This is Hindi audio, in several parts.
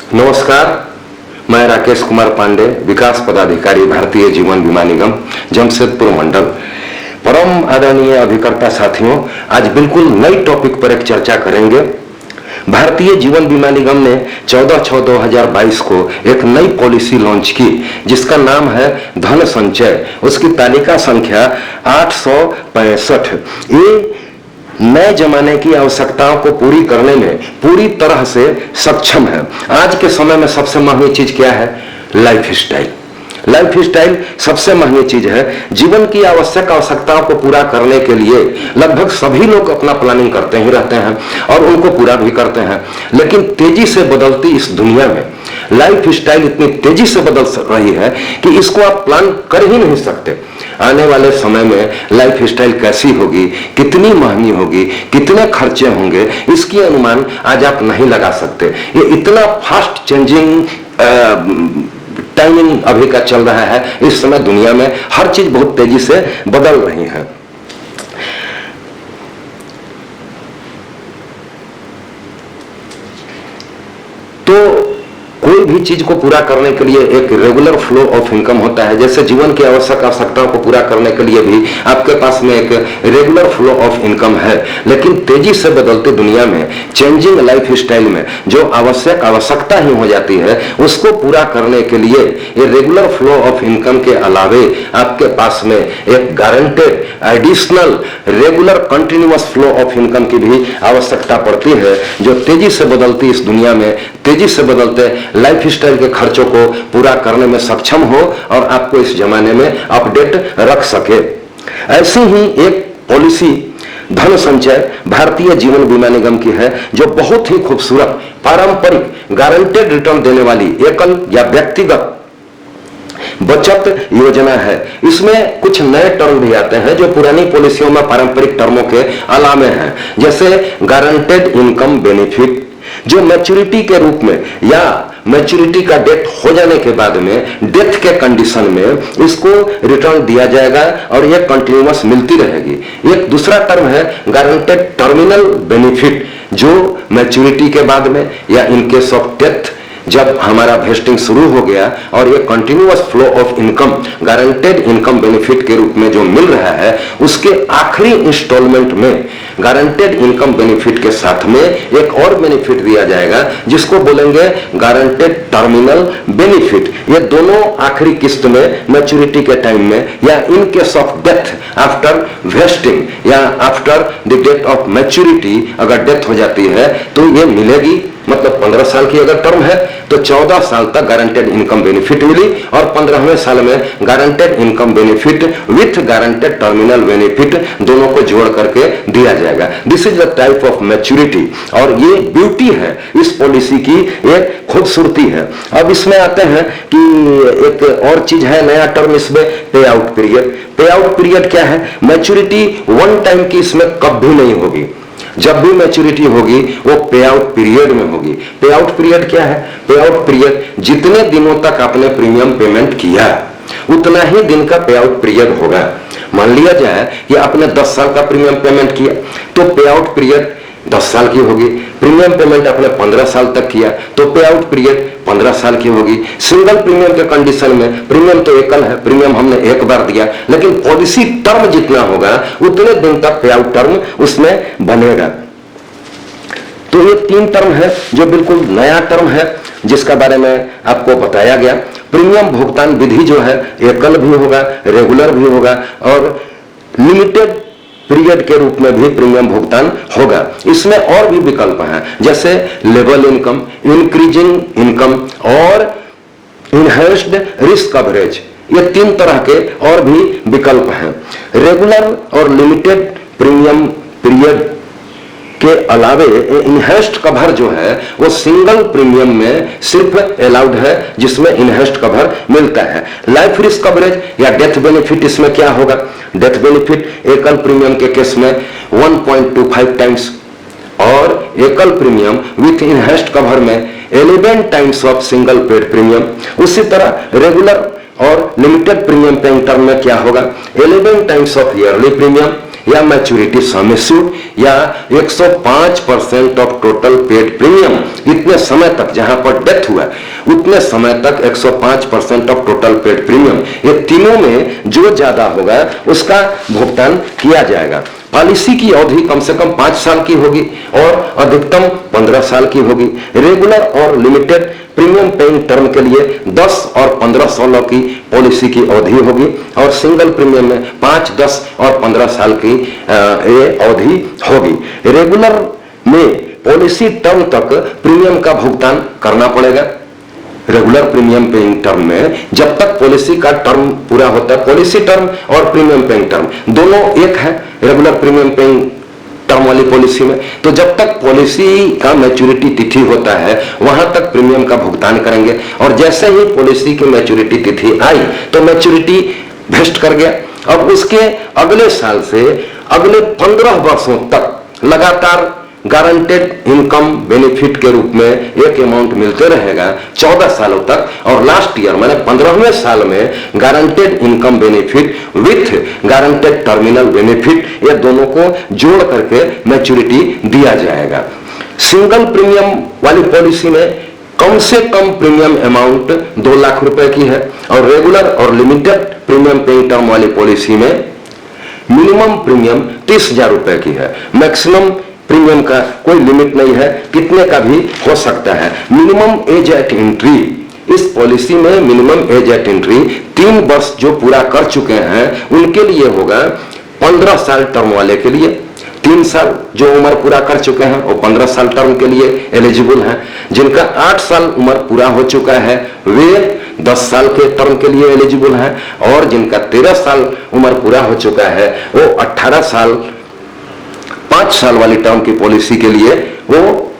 नमस्कार, मैं राकेश कुमार पांडे, विकास पदाधिकारी, भारतीय जीवन बीमा निगम, जमशेदपुर मंडल। परम आदरणीय अभिकर्ता साथियों, आज बिल्कुल नई टॉपिक पर एक चर्चा करेंगे। भारतीय जीवन बीमा निगम ने 14/6/2022 को एक नई पॉलिसी लॉन्च की जिसका नाम है धन संचय। उसकी तालिका संख्या 865। ये नए जमाने की आवश्यकताओं को पूरी करने में पूरी तरह से सक्षम है। आज के समय में सबसे महंगी चीज क्या है? Life style. लाइफ स्टाइल सबसे महंगी चीज है। जीवन की आवश्यकताओं को पूरा करने के लिए लगभग सभी लोग अपना प्लानिंग करते ही रहते हैं और उनको पूरा भी करते हैं, लेकिन तेजी से बदलती इस दुनिया में लाइफ स्टाइल इतनी तेजी से बदल रही है कि इसको आप प्लान कर ही नहीं सकते। आने वाले समय में लाइफ स्टाइल कैसी होगी, कितनी महंगी होगी, कितने खर्चे होंगे, इसकी अनुमान आज आप नहीं लगा सकते। ये इतना फास्ट चेंजिंग टाइमिंग अभी का चल रहा है। इस समय दुनिया में हर चीज बहुत तेजी से बदल रही है। तो कोई भी चीज को पूरा करने के लिए एक रेगुलर फ्लो ऑफ इनकम होता है। जैसे जीवन की आवश्यकताओं को पूरा करने के लिए भी आपके पास में एक रेगुलर फ्लो ऑफ इनकम है, लेकिन तेजी से बदलती दुनिया में, चेंजिंग लाइफ स्टाइल में जो आवश्यकता ही हो जाती है, उसको पूरा करने के लिए ये रेगुलर फ्लो ऑफ इनकम के अलावे आपके पास में एक guaranteed additional regular continuous flow of income की भी आवश्यकता पड़ती है, जो तेजी से बदलती इस दुनिया में, तेजी से बदलते लाइफ स्टाइल के खर्चों को पूरा करने में सक्षम हो और आपको इस जमाने में अपडेट रख सके। ऐसी ही एक पॉलिसी धन संचय भारतीय जीवन बीमा निगम की है, जो बहुत ही खूबसूरत पारंपरिक गारंटेड रिटर्न देने वाली एकल या व्यक्तिगत बचत योजना है। इसमें कुछ नए टर्म भी आते हैं जो पुरानी पॉलिसियों में पारंपरिक टर्मों के अलावे हैं, जैसे गारंटेड इनकम बेनिफिट, जो मैच्योरिटी के रूप में या मैच्योरिटी का डेथ हो जाने के बाद में, डेथ के कंडीशन में इसको रिटर्न दिया जाएगा और ये कंटिन्यूअस मिलती रहेगी। एक दूसरा टर्म है गारंटेड टर्मिनल बेनिफिट, जो मैच्योरिटी के बाद में या इन केस ऑफ डेथ जब हमारा वेस्टिंग शुरू हो गया और ये continuous flow of income guaranteed income benefit के रूप में जो मिल रहा है, उसके आखिरी इंस्टॉलमेंट में गारंटेड इनकम बेनिफिट के साथ में एक और बेनिफिट दिया जाएगा जिसको बोलेंगे गारंटेड टर्मिनल बेनिफिट। ये दोनों आखिरी किस्त में मैच्योरिटी के टाइम में या in case of death after vesting या after the death of maturity अगर डेथ हो जाती है तो ये मिलेगी। मतलब 15 साल की अगर टर्म है तो 14 साल तक गारंटेड इनकम बेनिफिट मिली और 15वें साल में guaranteed income benefit with guaranteed terminal benefit दोनों को जोड़ करके दिया जाएगा। This is the type of maturity और ये ब्यूटी है इस पॉलिसी की, एक खूबसूरती है। अब इसमें आते हैं कि एक और चीज है नया टर्म इसमें, पे आउट पीरियड। पे आउट पीरियड क्या है? मैच्योरिटी वन टाइम की इसमें कभी नहीं होगी। जब भी मैच्योरिटी होगी वो पे आउट पीरियड में होगी। पे आउट पीरियड क्या है? पे आउट पीरियड जितने दिनों तक आपने प्रीमियम पेमेंट किया उतना ही दिन का पे आउट पीरियड होगा। मान लिया जाए कि आपने 10 साल का प्रीमियम पेमेंट किया तो पे आउट पीरियड 10 साल की होगी। प्रीमियम पेमेंट आपने 15 साल तक किया तो पे आउट पीरियड 15 साल की होगी। सिंगल प्रीमियम के कंडीशन में प्रीमियम तो एकल है, प्रीमियम हमने एक बार दिया, लेकिन पॉलिसी टर्म जितना होगा उतने दिन तक पे आउट टर्म उसमें बनेगा। तो ये 3 टर्म है जो बिल्कुल नया टर्म है जिसका बारे में आपको बताया गया। प्रीमियम भुगतान विधि जो है एकल भी होगा, रेगुलर भी होगा और लिमिटेड पीरियड के रूप में भी प्रीमियम भुगतान होगा। इसमें और भी विकल्प हैं, जैसे लेवल इनकम, इंक्रीजिंग इनकम और इनहेंस्ड रिस्क कवरेज। ये 3 तरह के और भी विकल्प हैं। रेगुलर और लिमिटेड प्रीमियम पीरियड के अलावे इनहेंस्ड कवर जो है वो सिंगल प्रीमियम में सिर्फ अलाउड है, जिसमें इनहेंस्ड कवर मिलता है। लाइफ रिस्क कवरेज या डेथ बेनिफिट इसमें क्या होगा? डेथ बेनिफिट एकल प्रीमियम के केस में 1.25 टाइम्स और एकल प्रीमियम विथ इनहेंस्ड कवर में 11 times of single paid premium. उसी तरह रेगुलर और लिमिटेड प्रीमियम पेइंग टर्म में क्या होगा? 11 टाइम्स ऑफ ईयरली प्रीमियम या मैच्योरिटी सम एश्योर्ड या 105% ऑफ टोटल पेड प्रीमियम, इतने समय तक जहां पर डेथ हुआ उतने समय तक 105% ऑफ टोटल पेड प्रीमियम, ये तीनों में जो ज्यादा होगा उसका भुगतान किया जाएगा। पॉलिसी की अवधि कम से कम 5 साल की होगी और अधिकतम 15 साल की होगी। रेगुलर और लिमिटेड प्रीमियम पेइंग टर्म के लिए 10 और 15 सालों की पॉलिसी की अवधि होगी और सिंगल प्रीमियम में 5, 10 और 15 साल की ये अवधि होगी। रेगुलर में पॉलिसी टर्म तक प्रीमियम का भुगतान करना पड़ेगा। रेगुलर प्रीमियम पेइंग टर्म में जब तक पॉलिसी का टर्म पूरा होता है, पॉलिसी टर्म और प्रीमियम पेइंग टर्म दोनों एक है रेगुलर प्रीमियम पेइंग टर्म वाली पॉलिसी में, तो जब तक पॉलिसी का मैच्योरिटी तिथि होता है वहां तक प्रीमियम का भुगतान करेंगे और जैसे ही पॉलिसी की मैच्योरिटी तिथि आई तो मैच्योरिटी वेस्ट कर गया। अब उसके अगले साल से अगले 15 वर्षों तक लगातार गारंटेड इनकम बेनिफिट के रूप में एक अमाउंट मिलते रहेगा 14 सालों तक और लास्ट ईयर माने 15वें साल में guaranteed income benefit with guaranteed terminal benefit, ये दोनों को जोड़ करके मैच्योरिटी दिया जाएगा। सिंगल प्रीमियम वाली पॉलिसी में कम से कम प्रीमियम अमाउंट 2 लाख रुपए की है और रेगुलर और लिमिटेड प्रीमियम पेइंग टर्म वाली पॉलिसी में मिनिमम प्रीमियम 30,000 रुपए की है। मैक्सिमम प्रीमियम का कोई लिमिट नहीं है, कितने का भी हो सकता है। मिनिमम एज एट एंट्री, इस पॉलिसी में मिनिमम एज एट एंट्री 3 वर्ष जो पूरा कर चुके हैं उनके लिए होगा। 15 साल टर्म वाले के लिए 3 साल जो उम्र पूरा कर चुके हैं वो 15 साल टर्म के लिए एलिजिबल हैं। जिनका 8 साल उम्र पूरा हो चुका है वे 10 साल के टर्म के लिए एलिजिबल हैं और जिनका 13 साल उम्र पूरा हो चुका है वो 18 साल 5 साल वाली टर्म की पॉलिसी के लिए वो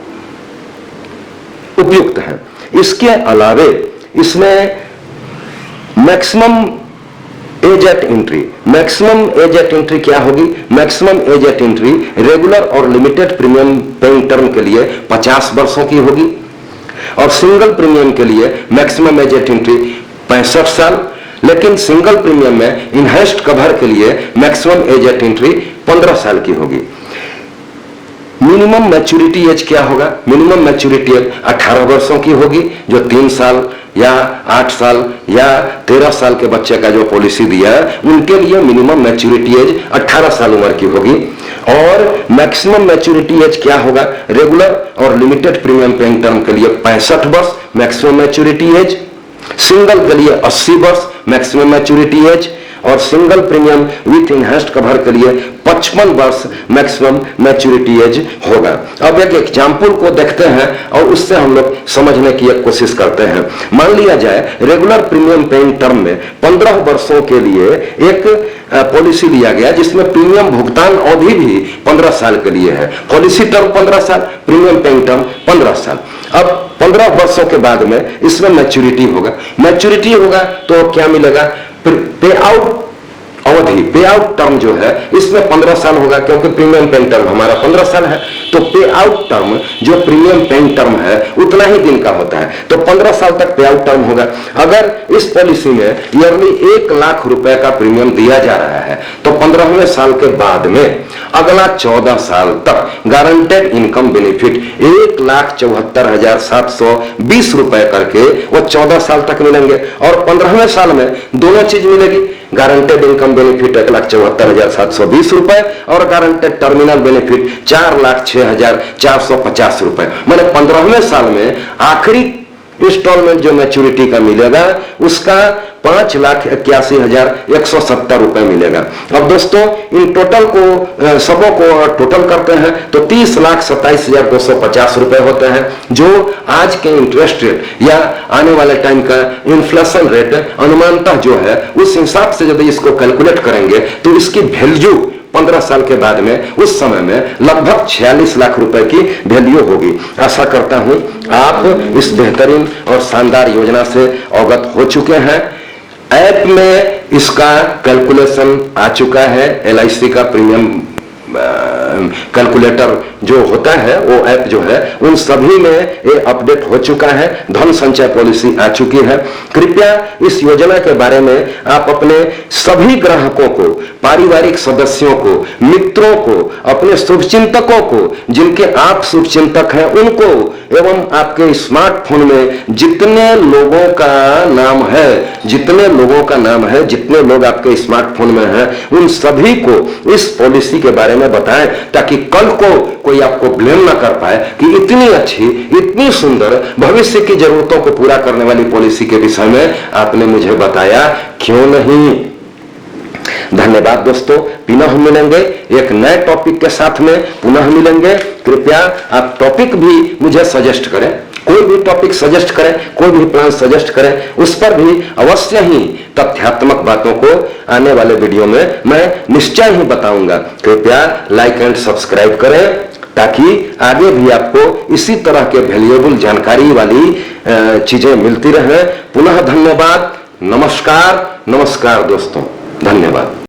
उपयुक्त है। इसके अलावे इसमें maximum age eight entry, maximum age eight entry क्या होगी? Maximum age eight entry regular और लिमिटेड प्रीमियम पेइंग टर्म के लिए 50 वर्षों की होगी और सिंगल प्रीमियम के लिए मैक्सिमम एज एट एंट्री 65 साल, लेकिन सिंगल प्रीमियम में इनहेंस्ड कवर के लिए मैक्सिमम एज एट एंट्री 15 साल की होगी। मिनिमम मैच्योरिटी एज क्या होगा? मिनिमम मैच्योरिटी एज 18 वर्षों की होगी, जो 3 साल या 8 साल या 13 साल के बच्चे का जो पॉलिसी दिया है उनके लिए मिनिमम मैच्योरिटी एज 18 साल उम्र की होगी। और मैक्सिमम मैच्योरिटी एज क्या होगा? रेगुलर और लिमिटेड प्रीमियम पेइंग टर्म के लिए 65 वर्ष मैक्सिमम मैच्योरिटी एज, सिंगल के लिए 80 वर्ष मैक्सिमम मैच्योरिटी एज और single premium with enhanced cover के लिए 55 वर्ष मैक्सिमम मैच्योरिटी एज होगा। अब एक एग्जाम्पल को देखते हैं और उससे हम लोग समझने की एक कोशिश करते हैं। मान लिया जाए रेगुलर प्रीमियम पेइंग टर्म में 15 वर्षों के लिए एक पॉलिसी लिया गया जिसमें प्रीमियम भुगतान अवधि भी 15 साल के लिए है। पॉलिसी टर्म 15 साल, प्रीमियम पेइंग टर्म 15 साल। अब 15 वर्षों के बाद में इसमें मैच्योरिटी होगा। मैच्योरिटी होगा तो क्या मिलेगा? पे आउट अवधि, पे आउट टर्म जो है इसमें 15 साल होगा क्योंकि प्रीमियम पेइंग टर्म हमारा 15 साल है, तो पे आउट टर्म जो प्रीमियम पेइंग टर्म है उतना ही दिन का होता है, तो 15 साल तक पे आउट टर्म होगा। अगर इस पॉलिसी में ईयरली 1 लाख रुपए का प्रीमियम दिया जा रहा है तो 15वें साल के बाद में अगला 14 साल तक गारंटेड इनकम बेनिफिट 1,74,720 रुपए करके वो 14 साल तक मिलेंगे और 15वें साल में दोनों चीज मिलेगी, गारंटेड इनकम बेनिफिट 1,74,720 रुपए और गारंटेड टर्मिनल बेनिफिट 4,06,450 रुपए। मैंने 15वें साल में आखिरी इंस्टॉलमेंट जो मैच्योरिटी का मिलेगा उसका 5,81,170 रुपए मिलेगा। अब दोस्तों इन टोटल को सबों को टोटल करते हैं तो 30,27,250 रुपए होते हैं, जो आज के इंटरेस्ट रेट या आने वाले टाइम का इन्फ्लेशन रेट अनुमानतः जो है उस हिसाब से यदि इसको कैलकुलेट करेंगे तो इसकी वैल्यू 15 साल के बाद में उस समय में लगभग 46 लाख रुपए की वैल्यू होगी। आशा करता हूं आप इस बेहतरीन और शानदार योजना से अवगत हो चुके हैं। ऐप में इसका कैलकुलेशन आ चुका है, LIC का प्रीमियम कैलकुलेटर जो होता है वो ऐप जो है उन सभी में ये अपडेट हो चुका है, धन संचय पॉलिसी आ चुकी है। कृपया इस योजना के बारे में आप अपने सभी ग्राहकों को, पारिवारिक सदस्यों को, मित्रों को, अपने शुभचिंतकों को, जिनके आप शुभचिंतक हैं उनको, एवं आपके स्मार्टफोन में जितने लोगों का नाम है, जितने लोग आपके स्मार्टफोन में हैं, उन सभी को इस पॉलिसी के बारे में बताएं, ताकि कल को कोई आपको ब्लेम ना कर पाए कि इतनी अच्छी, इतनी सुंदर, भविष्य की जरूरतों को पूरा करने वाली पॉलिसी के विषय में आपने मुझे बताया क्यों नहीं। धन्यवाद दोस्तों, पुनः मिलेंगे एक नए टॉपिक के साथ में, पुनः मिलेंगे। कृपया आप टॉपिक भी मुझे सजेस्ट करें, कोई भी टॉपिक सजेस्ट करें, कोई भी प्लान सजेस्ट करें, उस पर भी अवश्य ही तथ्यात्मक बातों को आने वाले वीडियो में मैं निश्चय ही बताऊंगा। कृपया लाइक एंड सब्सक्राइब करें, ताकि आगे भी आपको इसी तरह के वैल्यूएबल जानकारी वाली चीजें मिलती रहें। पुनः धन्यवाद, नमस्कार दोस्तों, धन्यवाद।